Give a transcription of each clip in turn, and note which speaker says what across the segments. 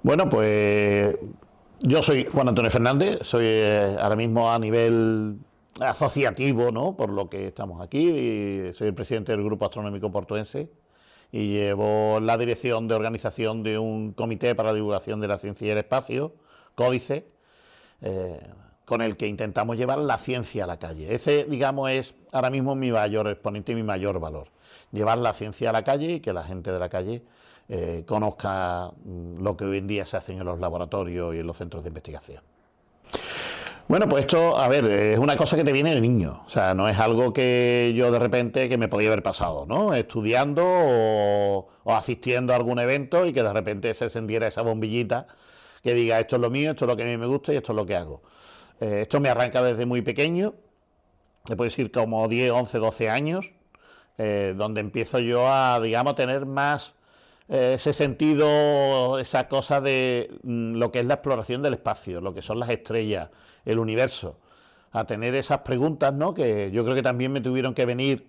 Speaker 1: Bueno, pues yo soy Juan Antonio Fernández, soy ahora mismo a nivel asociativo, ¿no? Por lo que estamos aquí, y soy el presidente del Grupo Astronómico Portuense y llevo la dirección de organización de un comité para la divulgación de la ciencia y el espacio, Códice, eh, con el que intentamos llevar la ciencia a la calle. Ese, digamos, es ahora mismo mi mayor exponente y mi mayor valor. Llevar la ciencia a la calle y que la gente de la calle conozca lo que hoy en día se hace en los laboratorios y en los centros de investigación. Bueno, pues esto, a ver, es una cosa que te viene de niño, o sea, no es algo que yo de repente que me podía haber pasado, ¿no? Estudiando o asistiendo a algún evento y que de repente se encendiera esa bombillita que diga esto es lo mío, esto es lo que a mí me gusta y esto es lo que hago. Esto me arranca desde muy pequeño, me puedo decir como 10, 11, 12 años, donde empiezo yo a, digamos, tener más ese sentido, esa cosa de lo que es la exploración del espacio, lo que son las estrellas, el universo, a tener esas preguntas, ¿no? Que yo creo que también me tuvieron que venir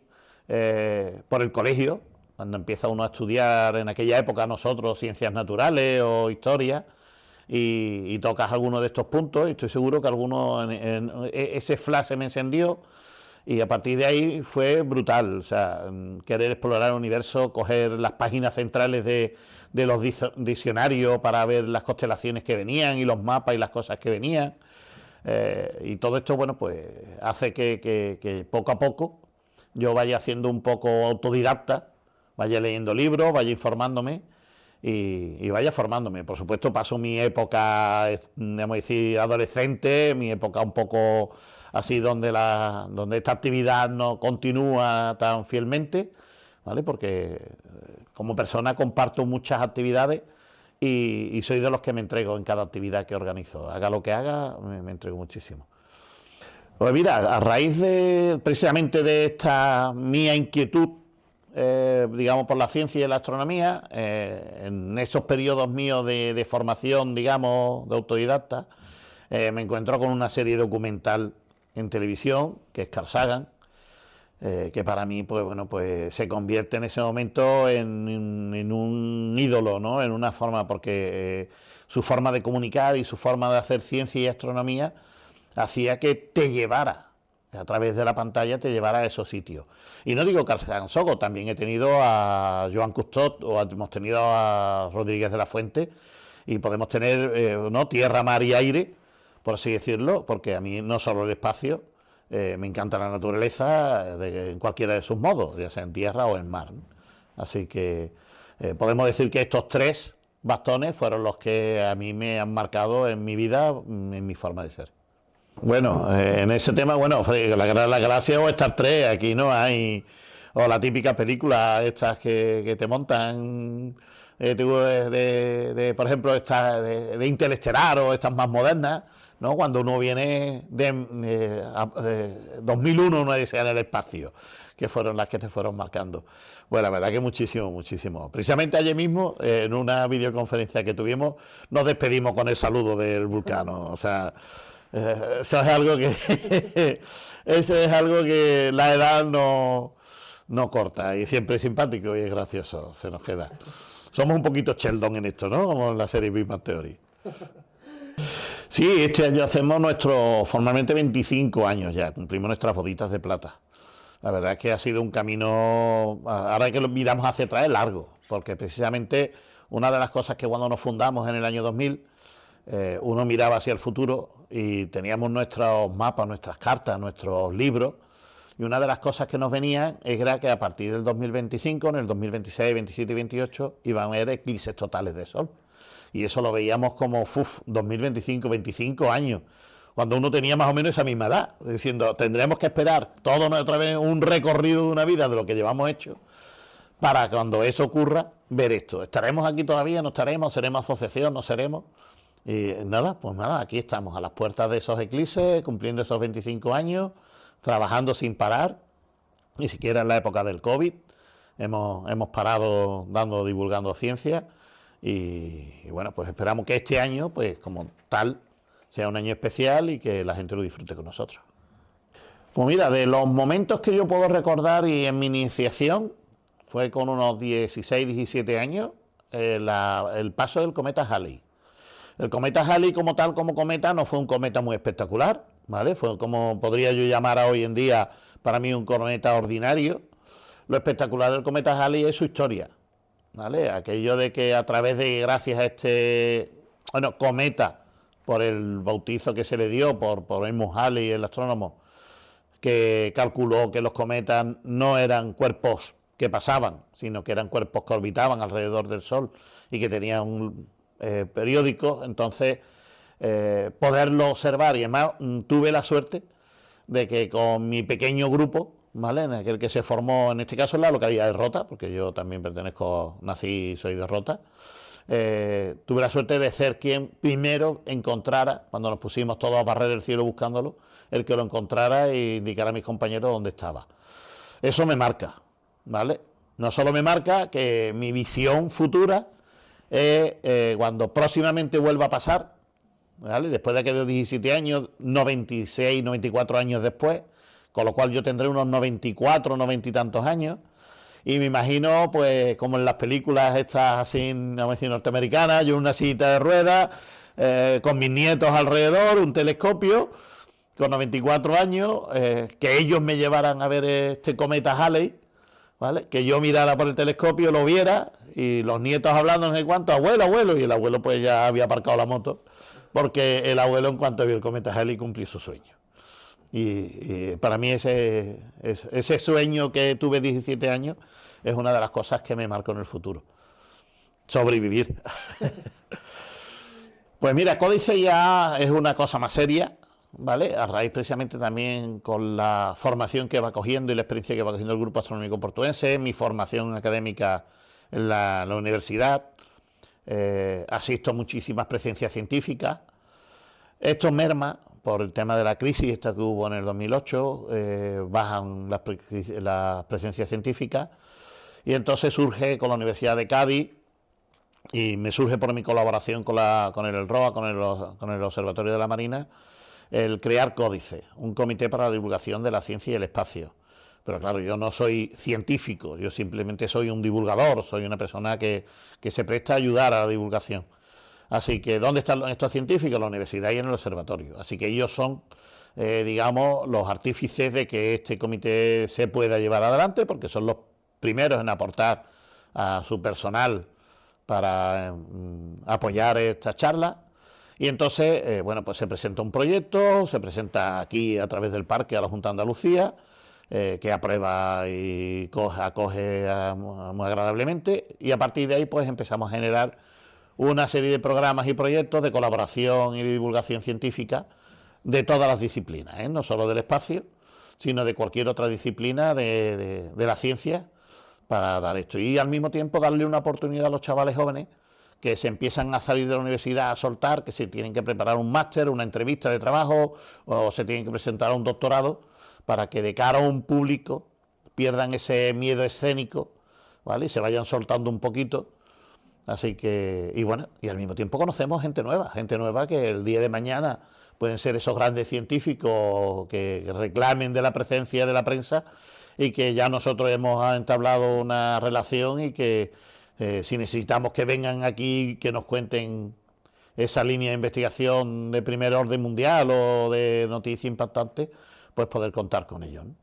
Speaker 1: por el colegio, cuando empieza uno a estudiar en aquella época nosotros ciencias naturales o historia, y tocas alguno de estos puntos, y estoy seguro que ese flash se me encendió. Y a partir de ahí fue brutal, o sea, querer explorar el universo, coger las páginas centrales de los diccionarios para ver las constelaciones que venían y los mapas y las cosas que venían. Y todo esto, bueno, pues hace que poco a poco yo vaya haciendo un poco autodidacta, vaya leyendo libros, vaya informándome y vaya formándome. Por supuesto, paso mi época, digamos decir, adolescente, mi época un poco así donde esta actividad no continúa tan fielmente, ¿vale? Porque como persona comparto muchas actividades y soy de los que me entrego en cada actividad que organizo. Haga lo que haga, me entrego muchísimo. Pues mira, a raíz precisamente de esta mía inquietud, digamos, por la ciencia y la astronomía, en esos periodos míos de formación, digamos, de autodidacta, me encuentro con una serie documental en televisión, que es Carl Sagan, que para mí, pues bueno, pues se convierte en ese momento en un ídolo, ¿no? En una forma, porque su forma de comunicar y su forma de hacer ciencia y astronomía hacía que te llevara a través de la pantalla, te llevara a esos sitios. Y no digo Carl Sagan solo, también he tenido a Joan Cousteau o hemos tenido a Rodríguez de la Fuente, y podemos tener ¿no? Tierra, mar y aire, por así decirlo, porque a mí no solo el espacio, me encanta la naturaleza en cualquiera de sus modos, ya sea en tierra o en mar, ¿no? Así que podemos decir que estos tres bastones fueron los que a mí me han marcado en mi vida, en mi forma de ser. Bueno, en ese tema, bueno, la gracia o Star Trek, aquí no hay, o la típica película, estas que te montan, por ejemplo, estas de Interestelar o estas más modernas, ¿no? Cuando uno viene de 2001, una odisea en el espacio, que fueron las que te fueron marcando. Bueno, la verdad que muchísimo, muchísimo. Precisamente ayer mismo, en una videoconferencia que tuvimos, nos despedimos con el saludo del Vulcano, o sea... eso es algo que la edad no corta, y siempre es simpático y es gracioso, se nos queda. Somos un poquito Sheldon en esto, ¿no? Como en la serie Big Bang Theory. Sí, este año hacemos formalmente 25 años ya, cumplimos nuestras boditas de plata. La verdad es que ha sido un camino, ahora que lo miramos hacia atrás, es largo, porque precisamente una de las cosas que cuando nos fundamos en el año 2000, uno miraba hacia el futuro y teníamos nuestros mapas, nuestras cartas, nuestros libros, y una de las cosas que nos venían era que a partir del 2025, en el 2026, 27 y 28, iban a haber eclipses totales de sol. Y eso lo veíamos como, 2025, 25 años, cuando uno tenía más o menos esa misma edad, diciendo, tendremos que esperar todo otra vez un recorrido de una vida de lo que llevamos hecho, para cuando eso ocurra, ver esto. ¿Estaremos aquí todavía? ¿No estaremos? ¿Seremos asociación? ¿No seremos? Y nada, pues nada, aquí estamos a las puertas de esos eclipses, cumpliendo esos 25 años, trabajando sin parar, ni siquiera en la época del COVID hemos parado divulgando ciencia, y bueno, pues esperamos que este año, pues como tal, sea un año especial y que la gente lo disfrute con nosotros. Pues mira, de los momentos que yo puedo recordar y en mi iniciación, fue con unos 16, 17 años, el paso del cometa Halley. El cometa Halley como tal, como cometa, no fue un cometa muy espectacular, ¿vale? Fue como podría yo llamar a hoy en día para mí un cometa ordinario. Lo espectacular del cometa Halley es su historia, ¿vale? Aquello de que a través de, gracias a este, bueno, cometa, por el bautizo que se le dio por Edmund Halley, el astrónomo, que calculó que los cometas no eran cuerpos que pasaban, sino que eran cuerpos que orbitaban alrededor del Sol y que tenían un periódico, entonces poderlo observar. Y además tuve la suerte de que con mi pequeño grupo, ¿vale?, en aquel que se formó, en este caso en la localidad de Rota, porque yo también nací y soy de Rota, tuve la suerte de ser quien primero encontrara, cuando nos pusimos todos a barrer el cielo buscándolo, el que lo encontrara e indicara a mis compañeros dónde estaba. Eso me marca, ¿vale? No solo me marca que mi visión futura es cuando próximamente vuelva a pasar, ¿vale?, después de aquellos 17 años, 96, 94 años después, con lo cual yo tendré unos 94, 90 y tantos años, y me imagino, pues, como en las películas estas así, no me decir norteamericanas, yo en una silla de ruedas, con mis nietos alrededor, un telescopio, con 94 años, que ellos me llevaran a ver este cometa Halley, ¿vale?, que yo mirara por el telescopio, lo viera, y los nietos hablando, no sé cuánto, abuelo, abuelo, y el abuelo pues ya había aparcado la moto, porque el abuelo en cuanto vio el cometa Halley cumplió su sueño. Y para mí ese sueño que tuve 17 años es una de las cosas que me marcó en el futuro. Sobrevivir. Pues mira, Códice ya es una cosa más seria, ¿vale? A raíz precisamente también con la formación que va cogiendo y la experiencia que va cogiendo el Grupo Astronómico Portuense, mi formación académica en la universidad, asisto a muchísimas presencias científicas. Esto merma por el tema de la crisis esta que hubo en el 2008, bajan las presencias científicas, y entonces surge con la Universidad de Cádiz, y me surge por mi colaboración con el ROA, con el Observatorio de la Marina, el crear Códice, un comité para la divulgación de la ciencia y el espacio. Pero claro, yo no soy científico, yo simplemente soy un divulgador, soy una persona que se presta a ayudar a la divulgación. Así que, ¿dónde están estos científicos? En la universidad y en el observatorio. Así que ellos son, digamos, los artífices de que este comité se pueda llevar adelante, porque son los primeros en aportar a su personal para apoyar esta charla. Y entonces, bueno, pues se presenta un proyecto, se presenta aquí a través del parque a la Junta de Andalucía, que aprueba y acoge muy agradablemente, y a partir de ahí pues empezamos a generar una serie de programas y proyectos de colaboración y de divulgación científica de todas las disciplinas, no solo del espacio, sino de cualquier otra disciplina de la ciencia, para dar esto. Y al mismo tiempo darle una oportunidad a los chavales jóvenes que se empiezan a salir de la universidad a soltar, que se tienen que preparar un máster, una entrevista de trabajo, o se tienen que presentar a un doctorado, para que de cara a un público pierdan ese miedo escénico, ¿vale?, y se vayan soltando un poquito. Así que, y bueno, y al mismo tiempo conocemos gente nueva que el día de mañana pueden ser esos grandes científicos que reclamen de la presencia de la prensa, y que ya nosotros hemos entablado una relación, y que si necesitamos que vengan aquí, que nos cuenten esa línea de investigación de primer orden mundial o de noticia impactante, pues poder contar con ellos, ¿no?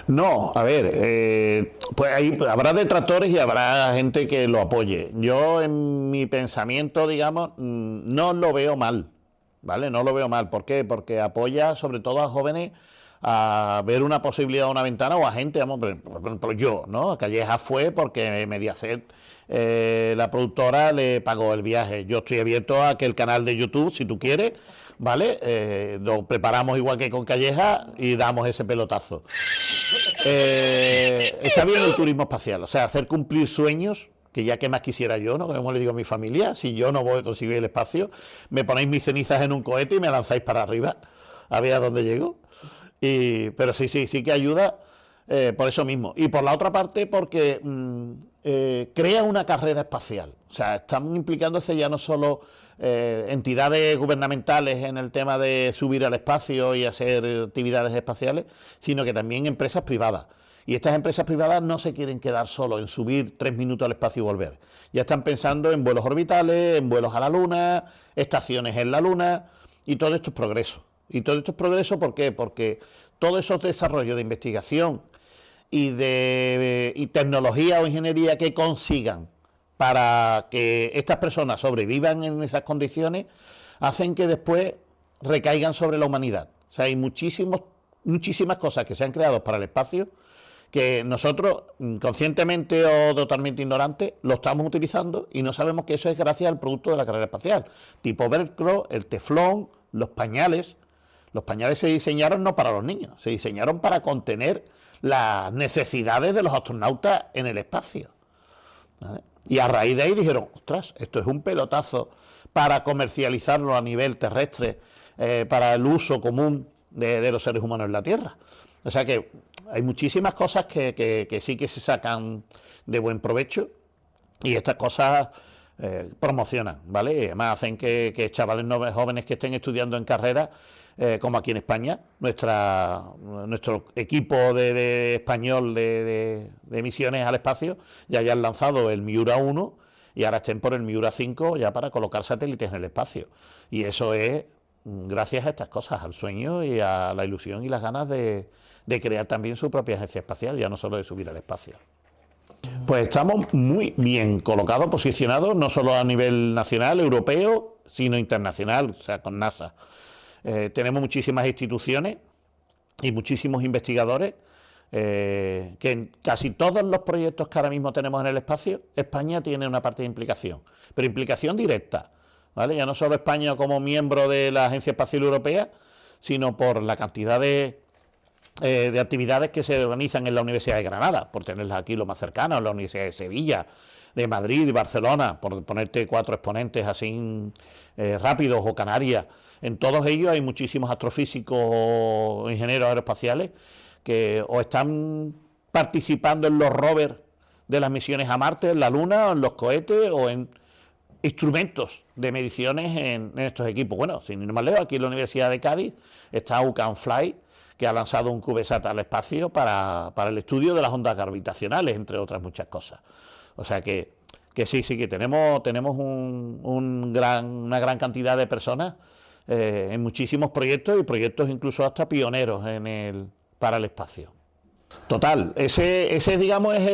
Speaker 1: No, a ver, pues ahí habrá detractores y habrá gente que lo apoye. Yo en mi pensamiento, digamos, no lo veo mal, ¿vale? No lo veo mal. ¿Por qué? Porque apoya sobre todo a jóvenes a ver una posibilidad, una ventana, o a gente, vamos, por ejemplo yo, ¿no? Calleja fue porque Mediaset, la productora, le pagó el viaje. Yo estoy abierto a que el canal de YouTube, si tú quieres, ¿vale? Lo preparamos igual que con Calleja y damos ese pelotazo. Está bien el turismo espacial, o sea, hacer cumplir sueños, que ya que más quisiera yo, ¿no? Como le digo a mi familia, si yo no voy a conseguir el espacio, me ponéis mis cenizas en un cohete y me lanzáis para arriba, a ver a dónde llego. Pero sí que ayuda, por eso mismo. Y por la otra parte, porque crea una carrera espacial. O sea, están implicándose ya no solo entidades gubernamentales en el tema de subir al espacio y hacer actividades espaciales, sino que también empresas privadas. Y estas empresas privadas no se quieren quedar solo en subir 3 minutos al espacio y volver. Ya están pensando en vuelos orbitales, en vuelos a la Luna, estaciones en la Luna, y todo esto es progreso. Y todo esto es progreso, ¿por qué? Porque todos esos desarrollos de investigación y tecnología o ingeniería que consigan para que estas personas sobrevivan en esas condiciones, hacen que después recaigan sobre la humanidad. O sea, hay muchísimas cosas que se han creado para el espacio que nosotros, conscientemente o totalmente ignorantes, lo estamos utilizando y no sabemos que eso es gracias al producto de la carrera espacial. Tipo velcro, el teflón, los pañales. Los pañales se diseñaron no para los niños, se diseñaron para contener las necesidades de los astronautas en el espacio, ¿vale? Y a raíz de ahí dijeron, ostras, esto es un pelotazo para comercializarlo a nivel terrestre, para el uso común de los seres humanos en la Tierra. O sea que hay muchísimas cosas que sí que se sacan de buen provecho, y estas cosas promocionan, ¿vale? Y además hacen que chavales jóvenes que estén estudiando en carreras, como aquí en España, nuestro equipo de español de misiones al espacio ya hayan lanzado el Miura 1 y ahora estén por el Miura 5 ya para colocar satélites en el espacio. Y eso es gracias a estas cosas, al sueño y a la ilusión y las ganas de crear también su propia agencia espacial, ya no solo de subir al espacio. Pues estamos muy bien colocados, posicionados, no solo a nivel nacional, europeo, sino internacional, o sea, con NASA. Tenemos muchísimas instituciones y muchísimos investigadores que en casi todos los proyectos que ahora mismo tenemos en el espacio, España tiene una parte de implicación, pero implicación directa, ¿vale? Ya no solo España como miembro de la Agencia Espacial Europea, sino por la cantidad de actividades que se organizan en la Universidad de Granada, por tenerlas aquí lo más cercano, en la Universidad de Sevilla, de Madrid y Barcelona, por ponerte 4 exponentes así rápidos, o Canarias. En todos ellos hay muchísimos astrofísicos o ingenieros aeroespaciales que o están participando en los rovers de las misiones a Marte, en la Luna, o en los cohetes, o en instrumentos de mediciones en estos equipos. Bueno, sin ir más lejos, aquí en la Universidad de Cádiz está UCANFLY, que ha lanzado un CubeSat al espacio para el estudio de las ondas gravitacionales, entre otras muchas cosas. O sea que sí que tenemos una gran cantidad de personas en muchísimos proyectos, y proyectos incluso hasta pioneros para el espacio. Total, ese digamos es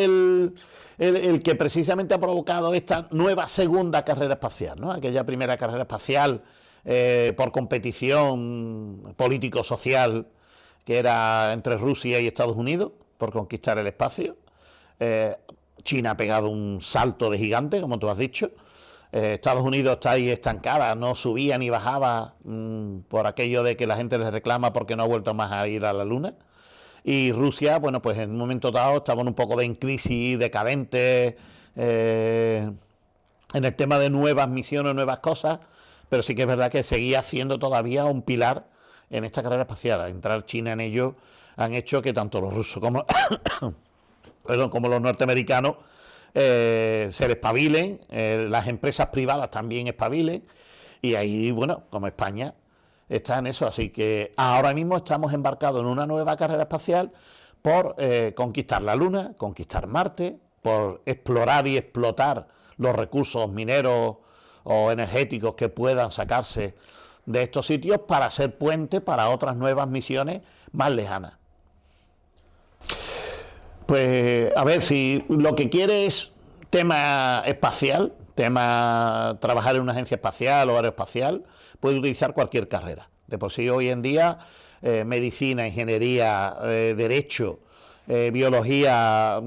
Speaker 1: el que precisamente ha provocado esta nueva segunda carrera espacial, ¿no? Aquella primera carrera espacial por competición político-social, que era entre Rusia y Estados Unidos, por conquistar el espacio. China ha pegado un salto de gigante, como tú has dicho. Estados Unidos está ahí estancada, no subía ni bajaba por aquello de que la gente les reclama porque no ha vuelto más a ir a la Luna. Y Rusia, bueno, pues en un momento dado estaban un poco en crisis, decadentes, en el tema de nuevas misiones, nuevas cosas, pero sí que es verdad que seguía siendo todavía un pilar en esta carrera espacial. Al entrar China en ello, han hecho que tanto los rusos como, como los norteamericanos se despabilen, las empresas privadas también espabilen, y ahí, bueno, como España está en eso. Así que ahora mismo estamos embarcados en una nueva carrera espacial por conquistar la Luna, conquistar Marte, por explorar y explotar los recursos mineros o energéticos que puedan sacarse de estos sitios para ser puente para otras nuevas misiones más lejanas. Pues a ver, si lo que quiere es tema espacial, trabajar en una agencia espacial o aeroespacial, puede utilizar cualquier carrera. De por sí hoy en día, medicina, ingeniería, derecho, biología,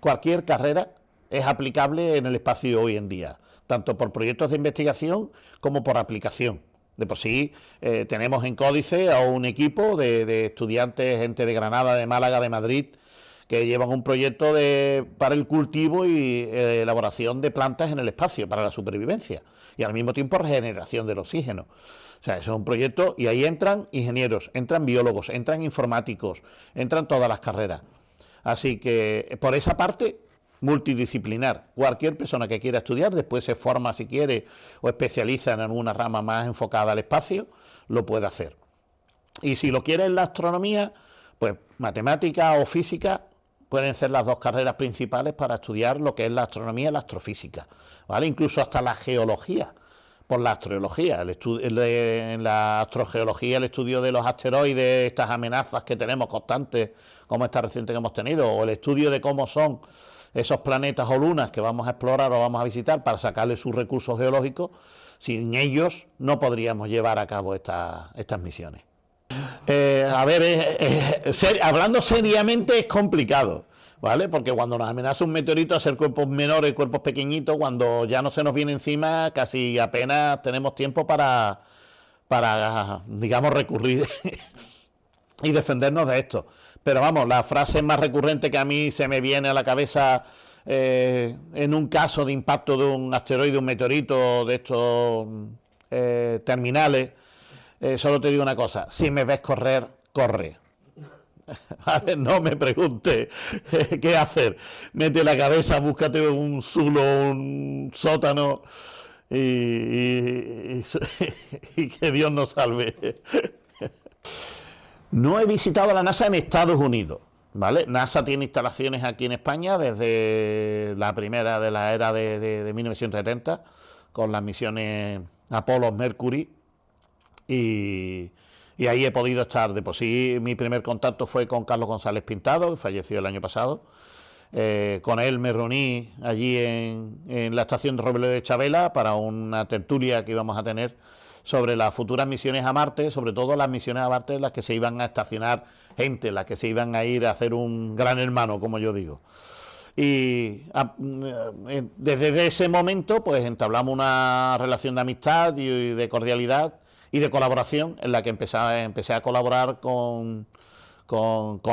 Speaker 1: cualquier carrera es aplicable en el espacio hoy en día, tanto por proyectos de investigación como por aplicación. De por sí tenemos en Códice a un equipo de estudiantes, gente de Granada, de Málaga, de Madrid, que llevan un proyecto para el cultivo y elaboración de plantas en el espacio, para la supervivencia, y al mismo tiempo regeneración del oxígeno. O sea, eso es un proyecto, y ahí entran ingenieros, entran biólogos, entran informáticos, entran todas las carreras. Así que por esa parte, multidisciplinar. Cualquier persona que quiera estudiar, después se forma si quiere o especializa en alguna rama más enfocada al espacio, lo puede hacer. Y si lo quiere en la astronomía, pues matemática o física, pueden ser las dos carreras principales para estudiar lo que es la astronomía y la astrofísica, ¿vale? Incluso hasta la geología, por la astrología, en la astrogeología, el estudio de los asteroides, estas amenazas que tenemos constantes, como esta reciente que hemos tenido, o el estudio de cómo son esos planetas o lunas que vamos a explorar o vamos a visitar para sacarle sus recursos geológicos. Sin ellos no podríamos llevar a cabo estas misiones. Hablando seriamente es complicado, ¿vale? Porque cuando nos amenaza un meteorito, hacer cuerpos menores, cuerpos pequeñitos, cuando ya no se nos viene encima, casi apenas tenemos tiempo para digamos, recurrir y defendernos de esto. Pero vamos, la frase más recurrente que a mí se me viene a la cabeza en un caso de impacto de un asteroide, un meteorito de estos terminales, solo te digo una cosa: si me ves correr, corre. ¿Vale? No me pregunte qué hacer. Mete la cabeza, búscate un zulo, un sótano y que Dios nos salve. No he visitado la NASA en Estados Unidos, ¿vale? NASA tiene instalaciones aquí en España desde la primera de la era de 1970, con las misiones Apollo, Mercury, y ahí he podido estar. De por sí, mi primer contacto fue con Carlos González Pintado, que falleció el año pasado. Con él me reuní allí en la estación de Robledo de Chavela para una tertulia que íbamos a tener sobre las futuras misiones a Marte, sobre todo las misiones a Marte en las que se iban a estacionar gente, las que se iban a ir a hacer un gran hermano, como yo digo. Y desde ese momento pues entablamos una relación de amistad y de cordialidad y de colaboración, en la que empecé a colaborar con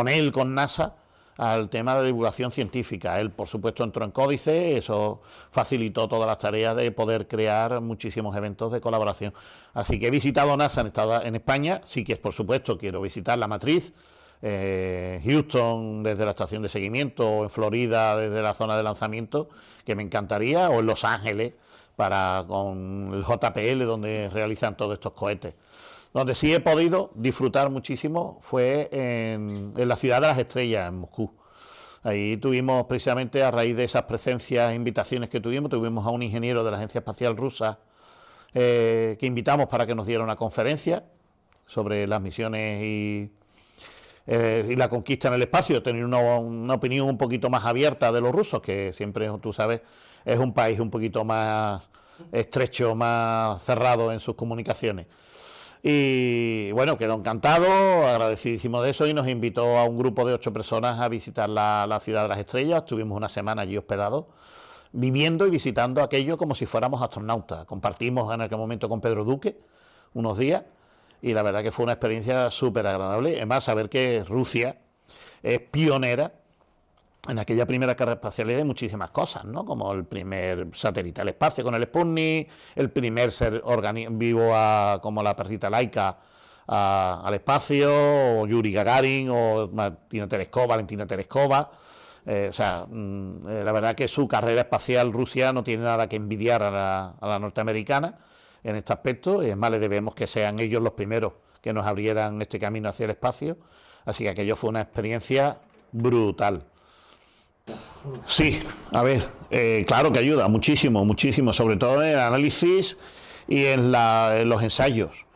Speaker 1: él, con NASA, al tema de divulgación científica. Él, por supuesto, entró en Códice, eso facilitó todas las tareas de poder crear muchísimos eventos de colaboración. Así que he visitado NASA en España, sí que, por supuesto, quiero visitar la matriz, Houston desde la estación de seguimiento, o en Florida desde la zona de lanzamiento, que me encantaría, o en Los Ángeles, con el JPL, donde realizan todos estos cohetes. Donde sí he podido disfrutar muchísimo fue en la ciudad de las estrellas, en Moscú. Ahí tuvimos, precisamente a raíz de esas presencias e invitaciones que tuvimos a un ingeniero de la Agencia Espacial Rusa que invitamos para que nos diera una conferencia sobre las misiones y la conquista en el espacio, tener una opinión un poquito más abierta de los rusos, que siempre, tú sabes, es un país un poquito más estrecho, más cerrado en sus comunicaciones. Y bueno, quedó encantado, agradecidísimo de eso, y nos invitó a un grupo de 8 personas a visitar la ciudad de las estrellas. Estuvimos una semana allí hospedados, viviendo y visitando aquello como si fuéramos astronautas. Compartimos en aquel momento con Pedro Duque unos días, y la verdad que fue una experiencia súper agradable. Además, saber que Rusia es pionera en aquella primera carrera espacial de muchísimas cosas, ¿no? Como el primer satélite al espacio con el Sputnik, el primer ser vivo como la perrita Laika al espacio, o Yuri Gagarin, o Valentina Tereskova. La verdad que su carrera espacial, Rusia, no tiene nada que envidiar a la norteamericana en este aspecto, y es más, le debemos que sean ellos los primeros que nos abrieran este camino hacia el espacio. Así que aquello fue una experiencia brutal. Sí, a ver, claro que ayuda muchísimo, muchísimo, sobre todo en el análisis y en los ensayos.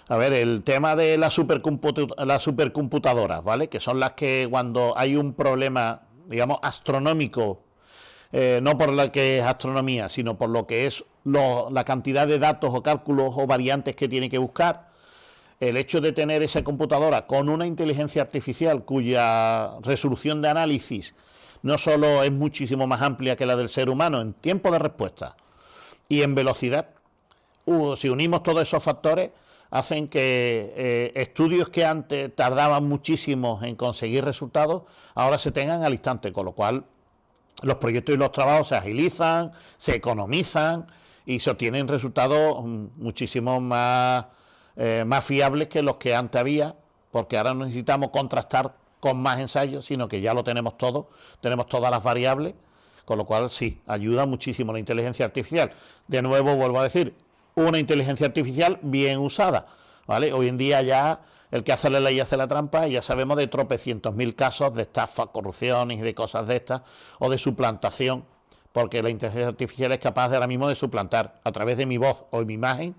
Speaker 1: A ver, el tema de las supercomputadoras, ¿vale? Que son las que cuando hay un problema, digamos, astronómico, no por lo que es astronomía, sino por lo que es la cantidad de datos o cálculos o variantes que tiene que buscar, el hecho de tener esa computadora con una inteligencia artificial cuya resolución de análisis no solo es muchísimo más amplia que la del ser humano en tiempo de respuesta y en velocidad, si unimos todos esos factores, hacen que estudios que antes tardaban muchísimo en conseguir resultados, ahora se tengan al instante, con lo cual los proyectos y los trabajos se agilizan, se economizan y se obtienen resultados muchísimo más fiables que los que antes había, porque ahora no necesitamos contrastar con más ensayos, sino que ya lo tenemos todo, tenemos todas las variables, con lo cual sí, ayuda muchísimo la inteligencia artificial. De nuevo, vuelvo a decir, una inteligencia artificial bien usada, ¿vale? Hoy en día ya el que hace la ley hace la trampa, y ya sabemos de tropecientos mil casos de estafa, corrupción y de cosas de estas, o de suplantación, porque la inteligencia artificial es capaz de ahora mismo de suplantar a través de mi voz o mi imagen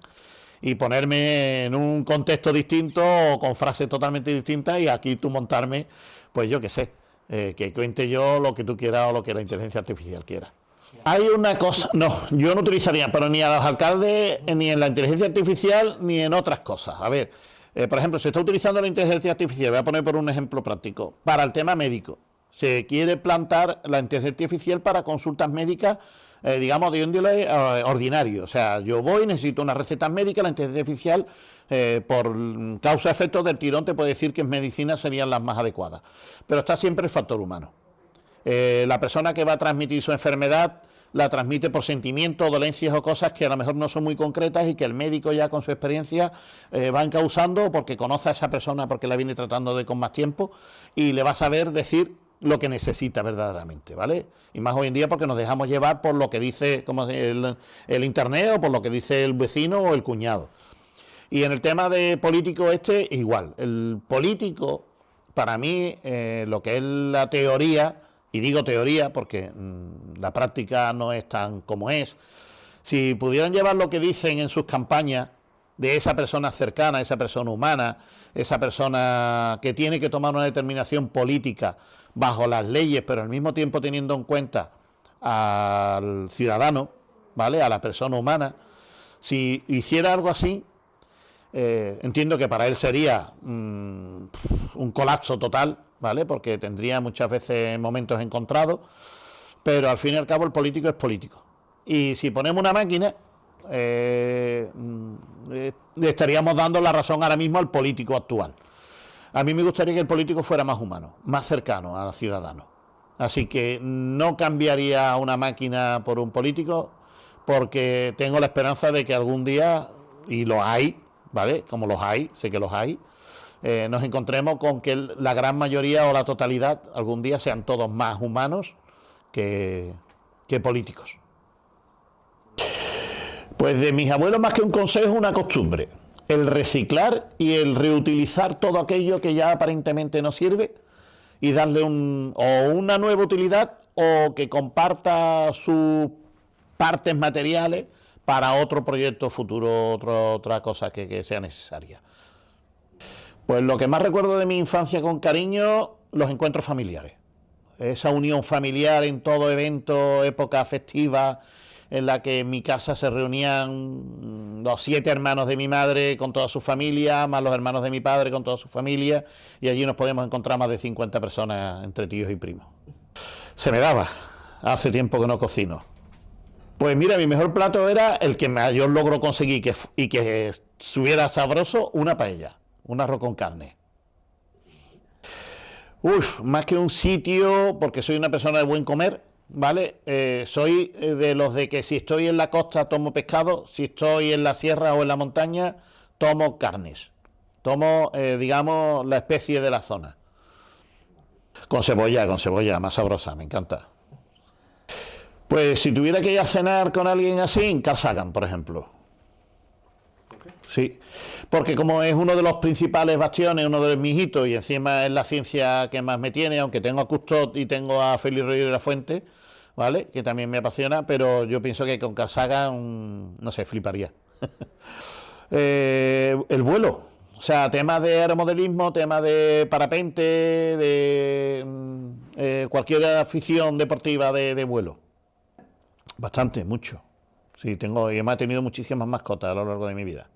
Speaker 1: y ponerme en un contexto distinto o con frases totalmente distintas, y aquí tú montarme, pues yo qué sé, que cuente yo lo que tú quieras o lo que la inteligencia artificial quiera. Hay una cosa, no, yo no utilizaría, pero ni a los alcaldes, ni en la inteligencia artificial, ni en otras cosas. A ver, por ejemplo, se está utilizando la inteligencia artificial, voy a poner por un ejemplo práctico, para el tema médico. Se quiere plantar la inteligencia artificial para consultas médicas, digamos, de índole ordinario. O sea, yo voy, necesito unas recetas médicas, la inteligencia artificial, por causa-efectos del tirón, te puede decir que en medicina serían las más adecuadas. Pero está siempre el factor humano. La persona que va a transmitir su enfermedad la transmite por sentimientos, dolencias o cosas que a lo mejor no son muy concretas, y que el médico ya con su experiencia va encauzando porque conoce a esa persona, porque la viene tratando con más tiempo, y le va a saber decir lo que necesita verdaderamente, ¿vale? Y más hoy en día porque nos dejamos llevar por lo que dice como el internet, o por lo que dice el vecino o el cuñado. Y en el tema de político igual. El político, para mí, lo que es la teoría, y digo teoría porque la práctica no es tan como es, si pudieran llevar lo que dicen en sus campañas de esa persona cercana, esa persona humana, esa persona que tiene que tomar una determinación política bajo las leyes, pero al mismo tiempo teniendo en cuenta al ciudadano, ¿vale?, a la persona humana, si hiciera algo así, entiendo que para él sería un colapso total, ¿vale?, porque tendría muchas veces momentos encontrados, pero al fin y al cabo el político es político. Y si ponemos una máquina, le estaríamos dando la razón ahora mismo al político actual. A mí me gustaría que el político fuera más humano, más cercano a los ciudadanos. Así que no cambiaría una máquina por un político, porque tengo la esperanza de que algún día, y lo hay, ¿vale?, como los hay, sé que los hay, nos encontremos con que la gran mayoría o la totalidad algún día sean todos más humanos que políticos. Pues de mis abuelos, más que un consejo, una costumbre: el reciclar y el reutilizar todo aquello que ya aparentemente no sirve, y darle o una nueva utilidad, o que comparta sus partes materiales para otro proyecto futuro, otra cosa que sea necesaria. Pues lo que más recuerdo de mi infancia con cariño, los encuentros familiares. Esa unión familiar en todo evento, época festiva, en la que en mi casa se reunían los 7 hermanos de mi madre con toda su familia, más los hermanos de mi padre con toda su familia, y allí nos podíamos encontrar más de 50 personas entre tíos y primos. Se me daba, hace tiempo que no cocino. Pues mira, mi mejor plato era el que mayor logro conseguir y que estuviera sabroso: una paella, un arroz con carne. Más que un sitio, porque soy una persona de buen comer, ¿vale? Soy de los de que si estoy en la costa tomo pescado, si estoy en la sierra o en la montaña tomo carnes. Tomo, digamos, la especie de la zona. Con cebolla, más sabrosa, me encanta. Pues si tuviera que ir a cenar con alguien así, en Carl Sagan, por ejemplo. Sí, porque como es uno de los principales bastiones, uno de mis hitos, y encima es la ciencia que más me tiene, aunque tengo a Cousteau y tengo a Félix Rodríguez de la Fuente, ¿vale?, que también me apasiona, pero yo pienso que con Carl Sagan, no sé, fliparía. El vuelo, o sea, temas de aeromodelismo, temas de parapente, de cualquier afición deportiva de vuelo. Bastante, mucho. Sí, y además he tenido muchísimas mascotas a lo largo de mi vida.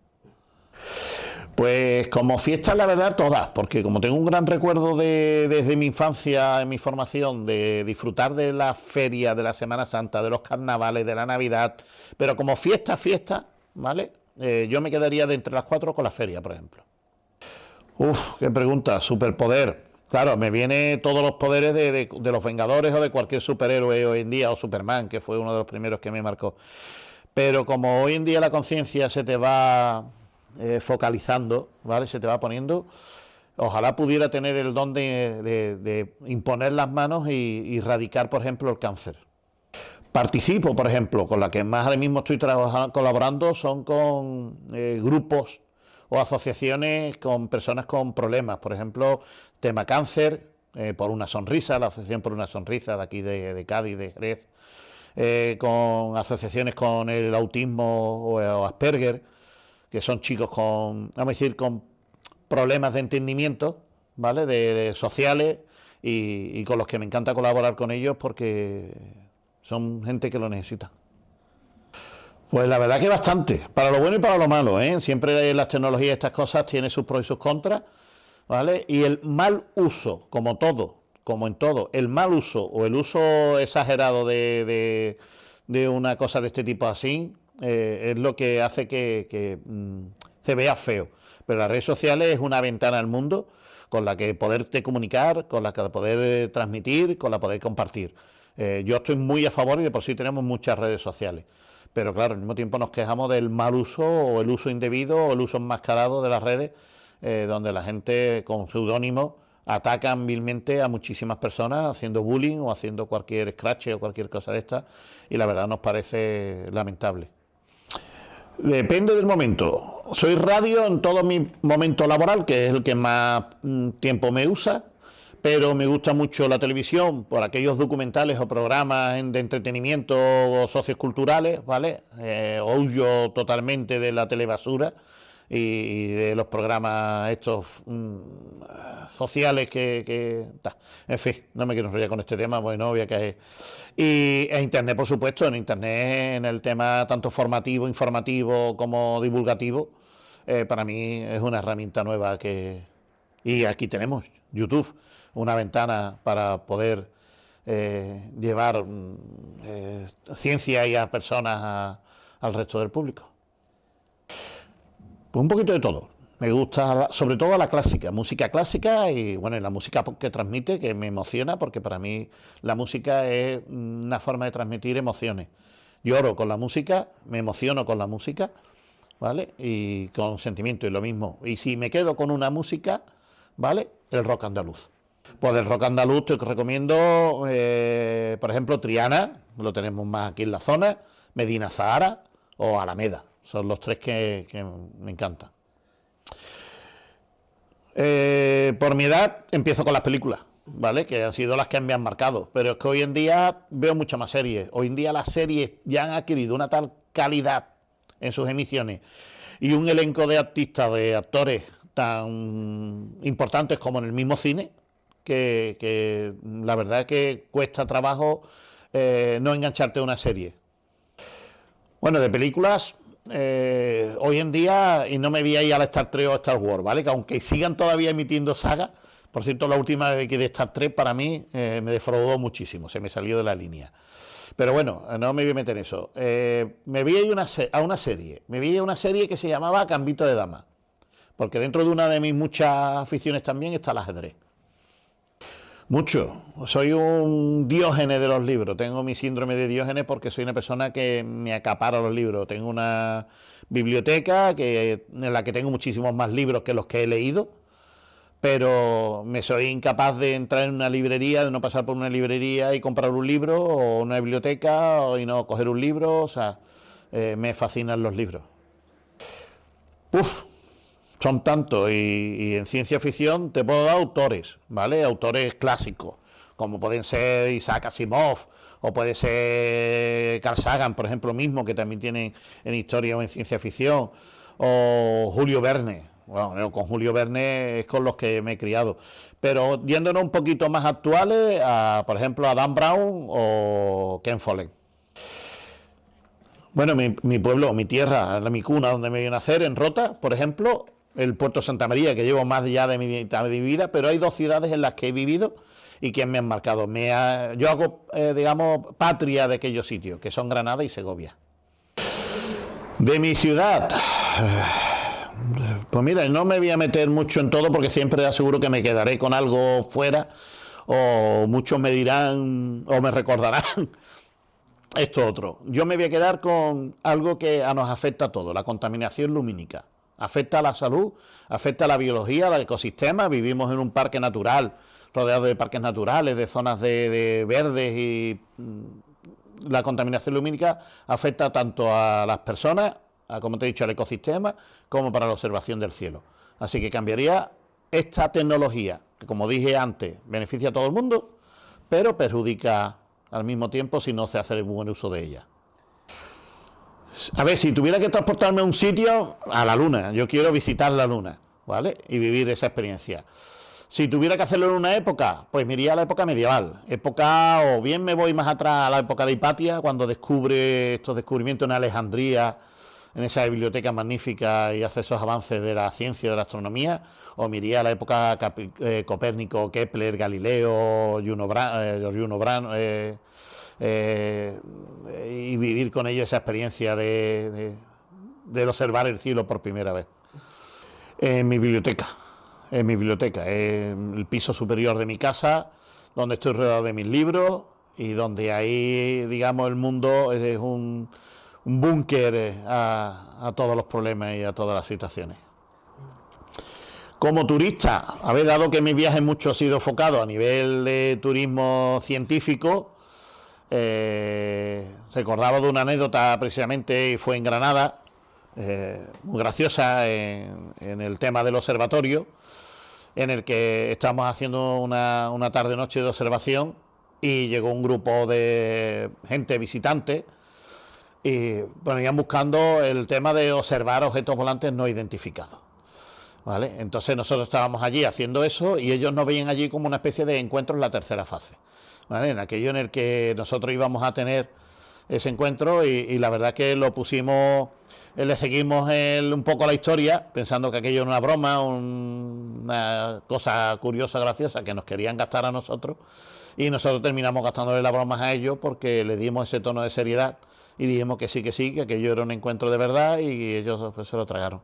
Speaker 1: Pues como fiestas, la verdad, todas, porque como tengo un gran recuerdo desde mi infancia, en mi formación, de disfrutar de la feria, de la Semana Santa, de los carnavales, de la Navidad, pero como fiesta, ¿vale? Yo me quedaría de entre las 4 con la feria, por ejemplo. Qué pregunta. Superpoder. Claro, me vienen todos los poderes de los Vengadores o de cualquier superhéroe hoy en día, o Superman, que fue uno de los primeros que me marcó. Pero como hoy en día la conciencia se te va focalizando, ¿vale?, se te va poniendo, ojalá pudiera tener el don de imponer las manos y erradicar, por ejemplo, el cáncer. Participo, por ejemplo, con la que más ahora mismo estoy colaborando, son con grupos o asociaciones con personas con problemas, por ejemplo, tema cáncer, por una sonrisa, la Asociación por una Sonrisa de aquí de Cádiz, de Jerez, con asociaciones con el autismo o Asperger, que son chicos con, vamos a decir, con problemas de entendimiento, ¿vale? De sociales y con los que me encanta colaborar con ellos porque son gente que lo necesita. Pues la verdad que bastante, para lo bueno y para lo malo, ¿eh? Siempre las tecnologías y estas cosas tienen sus pros y sus contras, ¿vale? Y el mal uso, como todo, como en todo, el mal uso o el uso exagerado de una cosa de este tipo así, es lo que hace que se vea feo. Pero las redes sociales es una ventana al mundo con la que poderte comunicar, con la que poder transmitir, con la que poder compartir. Yo estoy muy a favor y de por sí tenemos muchas redes sociales. Pero claro, al mismo tiempo nos quejamos del mal uso o el uso indebido o el uso enmascarado de las redes, donde la gente con seudónimos atacan vilmente a muchísimas personas haciendo bullying o haciendo cualquier scratch o cualquier cosa de esta, y la verdad nos parece lamentable. Depende del momento. Soy radio en todo mi momento laboral, que es el que más tiempo me usa, pero me gusta mucho la televisión por aquellos documentales o programas de entretenimiento o socioculturales, ¿vale? Huyo totalmente de la telebasura y de los programas estos sociales en fin, no me quiero enrollar con este tema, porque no voy a caer. Y en Internet, por supuesto, en Internet, en el tema tanto formativo, informativo como divulgativo, para mí es una herramienta nueva que... Y aquí tenemos YouTube, una ventana para poder llevar ciencia y a personas al resto del público. Pues un poquito de todo. Me gusta sobre todo la clásica, música clásica y bueno, y la música que transmite, que me emociona, porque para mí la música es una forma de transmitir emociones. Lloro con la música, me emociono con la música, ¿vale? Y con sentimiento y lo mismo. Y si me quedo con una música, ¿vale? El rock andaluz. Pues del rock andaluz te recomiendo, por ejemplo, Triana, lo tenemos más aquí en la zona, Medina Zahara o Alameda. Son los tres que me encantan. Por mi edad empiezo con las películas, ¿vale? Que han sido las que me han marcado. Pero es que hoy en día veo muchas más series. Hoy en día las series ya han adquirido una tal calidad en sus emisiones y un elenco de artistas, de actores tan importantes como en el mismo cine, que la verdad es que cuesta trabajo no engancharte a una serie. Bueno, de películas, hoy en día, y no me voy a ir a la Star Trek o Star Wars, ¿vale? Que aunque sigan todavía emitiendo sagas, por cierto, la última vez que de Star Trek para mí me defraudó muchísimo, se me salió de la línea. Pero bueno, no me voy a meter en eso. Me vi a una serie que se llamaba Gambito de Dama, porque dentro de una de mis muchas aficiones también está el ajedrez. Mucho. Soy un Diógenes de los libros. Tengo mi síndrome de Diógenes porque soy una persona que me acapara los libros. Tengo una biblioteca en la que tengo muchísimos más libros que los que he leído, pero me soy incapaz de entrar en una librería, de no pasar por una librería y comprar un libro, o una biblioteca y no coger un libro. O sea, me fascinan los libros. Son tantos, y en ciencia ficción te puedo dar autores, ¿vale? Autores clásicos, como pueden ser Isaac Asimov, o puede ser Carl Sagan, por ejemplo, mismo, que también tienen en historia o en ciencia ficción, o Julio Verne. Bueno, con Julio Verne es con los que me he criado. Pero yéndonos un poquito más actuales, por ejemplo, a Dan Brown o Ken Follett. Bueno, mi pueblo, mi tierra, mi cuna, donde me voy a nacer, en Rota, por ejemplo, el Puerto Santa María, que llevo más ya de mi vida, pero hay dos ciudades en las que he vivido y que me han marcado. Yo hago, digamos, patria de aquellos sitios, que son Granada y Segovia. De mi ciudad, pues mira, no me voy a meter mucho en todo porque siempre aseguro que me quedaré con algo fuera, o muchos me dirán o me recordarán esto otro. Yo me voy a quedar con algo que nos afecta a todos, la contaminación lumínica. Afecta a la salud, afecta a la biología, al ecosistema. Vivimos en un parque natural, rodeado de parques naturales, de zonas de verdes, y la contaminación lumínica afecta tanto a las personas, como te he dicho, al ecosistema, como para la observación del cielo. Así que cambiaría esta tecnología, que como dije antes, beneficia a todo el mundo, pero perjudica al mismo tiempo si no se hace el buen uso de ella. A ver, si tuviera que transportarme a un sitio, a la Luna, yo quiero visitar la Luna, ¿vale? Y vivir esa experiencia. Si tuviera que hacerlo en una época, pues me iría a la época medieval. O bien me voy más atrás a la época de Hipatia, cuando descubre estos descubrimientos en Alejandría, en esa biblioteca magnífica, y hace esos avances de la ciencia y de la astronomía, o me iría a la época Copérnico, Kepler, Galileo, Juno Brand, y vivir con ellos esa experiencia de observar el cielo por primera vez. En mi biblioteca, en el piso superior de mi casa, donde estoy rodeado de mis libros y donde ahí, digamos, el mundo es un búnker a todos los problemas y a todas las situaciones. Como turista, dado que mis viajes mucho han sido enfocados a nivel de turismo científico, recordaba de una anécdota precisamente, y fue en Granada, muy graciosa en el tema del observatorio, en el que estábamos haciendo una tarde-noche de observación y llegó un grupo de gente visitante y venían buscando el tema de observar objetos volantes no identificados, ¿vale? Entonces nosotros estábamos allí haciendo eso y ellos nos veían allí como una especie de encuentro en la tercera fase, ¿vale? En aquello en el que nosotros íbamos a tener ese encuentro y la verdad que lo pusimos, le seguimos un poco la historia, pensando que aquello era una broma, una cosa curiosa, graciosa, que nos querían gastar a nosotros, y nosotros terminamos gastándole las bromas a ellos porque le dimos ese tono de seriedad y dijimos que sí, que aquello era un encuentro de verdad, y ellos pues se lo tragaron.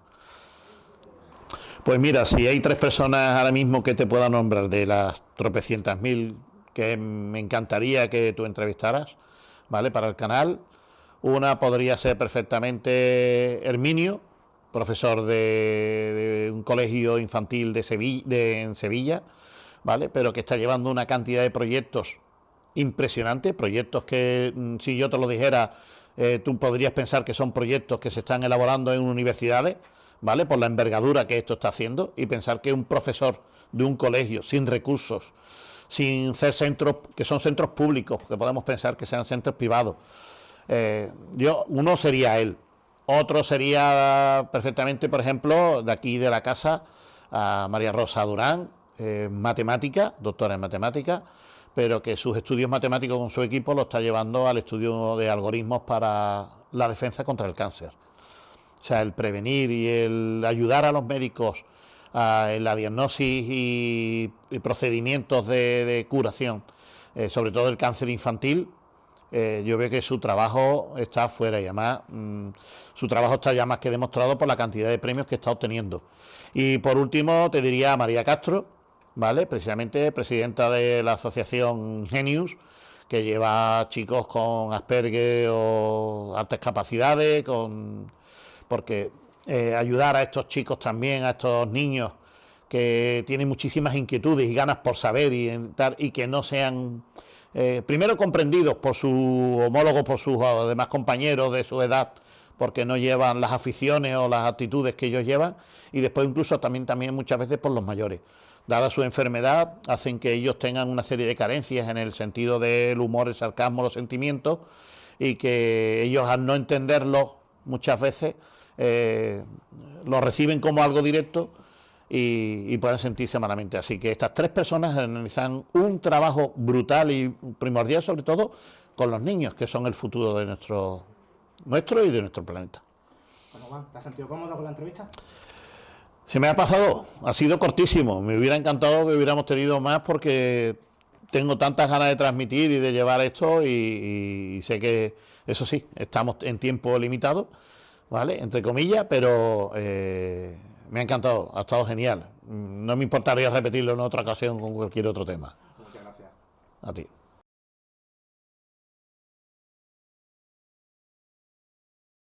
Speaker 1: Pues mira, si hay 3 personas ahora mismo que te pueda nombrar de las tropecientas mil que me encantaría que tú entrevistaras, ¿vale?, para el canal. Una podría ser perfectamente Herminio, profesor de un colegio infantil en Sevilla, ¿vale?, pero que está llevando una cantidad de proyectos impresionantes, proyectos que, si yo te lo dijera, tú podrías pensar que son proyectos que se están elaborando en universidades, ¿vale?, por la envergadura que esto está haciendo, y pensar que un profesor de un colegio sin recursos, sin ser centros, que son centros públicos, que podemos pensar que sean centros privados, uno sería él, otro sería perfectamente, por ejemplo, de aquí de la casa, a María Rosa Durán, matemática, doctora en matemática, pero que sus estudios matemáticos con su equipo lo está llevando al estudio de algoritmos para la defensa contra el cáncer. O sea, el prevenir y el ayudar a los médicos en la diagnosis y procedimientos de curación, sobre todo el cáncer infantil. Yo veo que su trabajo está fuera, y además su trabajo está ya más que demostrado por la cantidad de premios que está obteniendo. Y por último te diría a María Castro, ¿vale?, precisamente presidenta de la asociación Genius, que lleva chicos con Asperger o altas capacidades, porque ayudar a estos chicos también, a estos niños que tienen muchísimas inquietudes y ganas por saber y que no sean primero comprendidos por sus homólogos, por sus demás compañeros de su edad, porque no llevan las aficiones o las actitudes que ellos llevan, y después incluso también muchas veces por los mayores. Dada su enfermedad, hacen que ellos tengan una serie de carencias en el sentido del humor, el sarcasmo, los sentimientos, y que ellos, al no entenderlo muchas veces, lo reciben como algo directo y pueden sentirse malamente. Así que estas 3 personas realizan un trabajo brutal y primordial, sobre todo con los niños, que son el futuro de nuestro y de nuestro planeta.
Speaker 2: Bueno, Juan, ¿te has sentido cómodo con la entrevista?
Speaker 1: Se me ha pasado, ha sido cortísimo. Me hubiera encantado que hubiéramos tenido más, porque tengo tantas ganas de transmitir y de llevar esto, y sé que, eso sí, estamos en tiempo limitado, ¿vale?, entre comillas, pero me ha encantado, ha estado genial. No me importaría repetirlo en otra ocasión con cualquier otro tema.
Speaker 2: Muchas gracias.
Speaker 1: A ti.